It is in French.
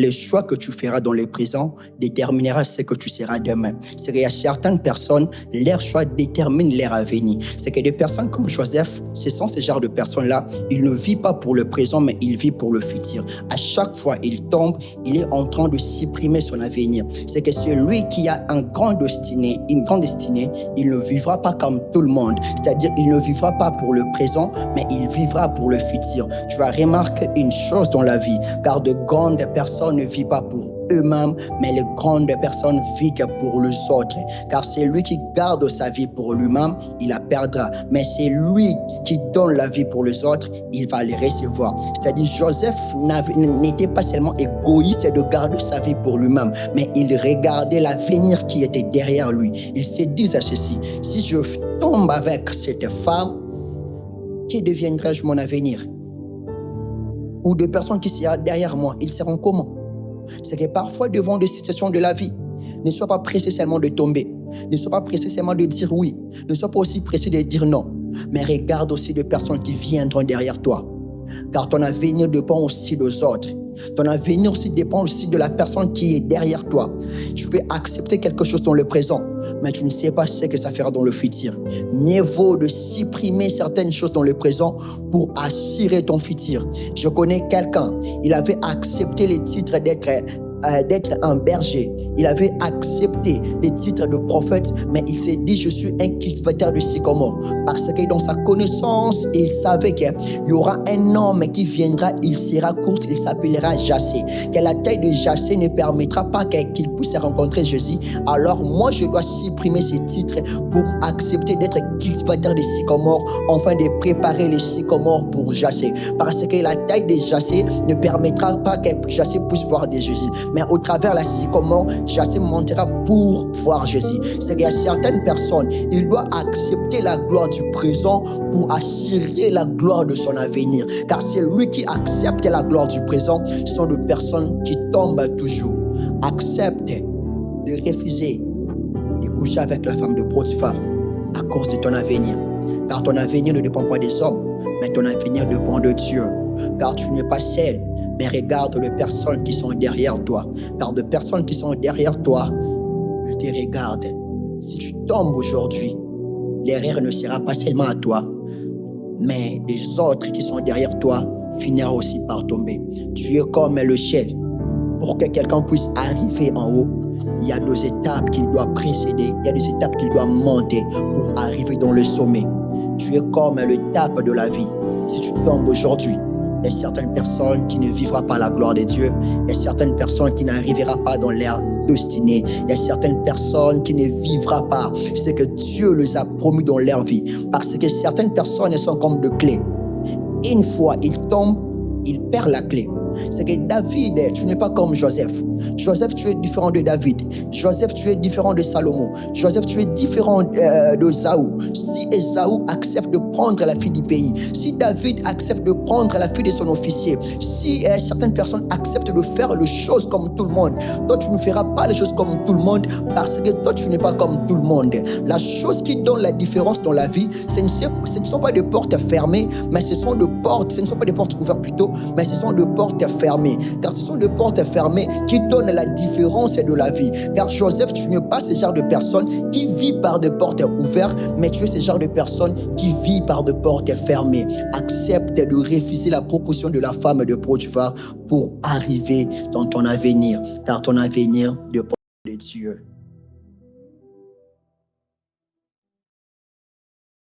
le choix que tu feras dans le présent déterminera ce que tu seras demain. C'est qu'il y a certaines personnes, leur choix détermine leur avenir. C'est que des personnes comme Joseph, ce sont ces genres de personnes-là, ils ne vivent pas pour le présent, mais ils vivent pour le futur. À chaque fois il tombe, il est en train de supprimer son avenir. C'est que celui qui a une grande destinée, il ne vivra pas comme tout le monde. C'est-à-dire, il ne vivra pas pour le présent, mais il vivra pour le futur. Tu vas remarquer une chose dans la vie, car de grandes personnes ne vivent pas pour eux-mêmes, mais les grandes personnes vivent pour les autres. Car c'est lui qui garde sa vie pour lui-même, il la perdra. Mais c'est lui qui donne la vie pour les autres, il va les recevoir. C'est-à-dire, Joseph n'était pas seulement égoïste de garder sa vie pour lui-même, mais il regardait l'avenir qui était derrière lui. Il se disait ceci: si je tombe avec cette femme, qui deviendrai-je mon avenir? Ou de personnes qui seront derrière moi, ils seront comment? C'est que parfois, devant des situations de la vie, ne sois pas pressé seulement de tomber. Ne sois pas pressé seulement de dire oui. Ne sois pas aussi pressé de dire non. Mais regarde aussi les personnes qui viendront derrière toi. Car ton avenir dépend aussi des autres. Ton avenir aussi dépend aussi de la personne qui est derrière toi. Tu peux accepter quelque chose dans le présent, mais tu ne sais pas ce que ça fera dans le futur. Mieux vaut de supprimer certaines choses dans le présent pour assurer ton futur. Je connais quelqu'un, il avait accepté le titre d'être un berger. Il avait accepté les titres de prophète, mais il s'est dit: je suis un cultivateur de sycomore. Parce que dans sa connaissance, il savait qu'il y aura un homme qui viendra, il sera court, il s'appellera Jassé. Que la taille de Jassé ne permettra pas qu'il puisse rencontrer Jésus. Alors moi, je dois supprimer ces titres pour accepter d'être cultivateur de sycomore, afin de préparer les sycomores pour Jassé. Parce que la taille de Jassé ne permettra pas que Jassé puisse voir de Jésus. Mais au travers la sycomore, Jassé montera pour voir Jésus. C'est qu'il y a certaines personnes, il doit accepter la gloire du présent pour assurer la gloire de son avenir. Car c'est lui qui accepte la gloire du présent. Ce sont des personnes qui tombent toujours. Accepte de refuser de coucher avec la femme de Potiphar à cause de ton avenir. Car ton avenir ne dépend pas des hommes, mais ton avenir dépend de Dieu. Car tu n'es pas seul, mais regarde les personnes qui sont derrière toi. Car de personnes qui sont derrière toi, ils te regardent. Si tu tombes aujourd'hui, l'erreur ne sera pas seulement à toi, mais les autres qui sont derrière toi finiront aussi par tomber. Tu es comme l'échelle. Pour que quelqu'un puisse arriver en haut, il y a des étapes qu'il doit précéder, il y a des étapes qu'il doit monter pour arriver dans le sommet. Tu es comme l'étape de la vie. Si tu tombes aujourd'hui, il y a certaines personnes qui ne vivront pas la gloire de Dieu. Il y a certaines personnes qui n'arriveront pas dans leur destinée. Il y a certaines personnes qui ne vivront pas ce que Dieu les a promis dans leur vie. Parce que certaines personnes sont comme de clés. Une fois ils tombent, ils perdent la clé. C'est que David, tu n'es pas comme Joseph. Joseph, tu es différent de David. Joseph, tu es différent de Salomon. Joseph, tu es différent d'Ésaü. Si Ésaü accepte de prendre la fille du pays, si David accepte de prendre la fille de son officier, si certaines personnes acceptent de faire les choses comme tout le monde, toi, tu ne feras pas les choses comme tout le monde parce que toi, tu n'es pas comme tout le monde. La chose qui donne la différence dans la vie, ce ne sont pas des portes fermées, mais ce sont des portes, ce ne sont pas des portes ouvertes plutôt, mais ce sont des portes fermées. Car ce sont des portes fermées qui donnent la différence de la vie. Car Joseph, tu n'es pas ce genre de personne qui vit par des portes ouvertes, mais tu es ce genre de personne qui vit par des portes fermées. Accepte de refuser la proposition de la femme de Potiphar pour arriver dans ton avenir. Car ton avenir dépend de Dieu.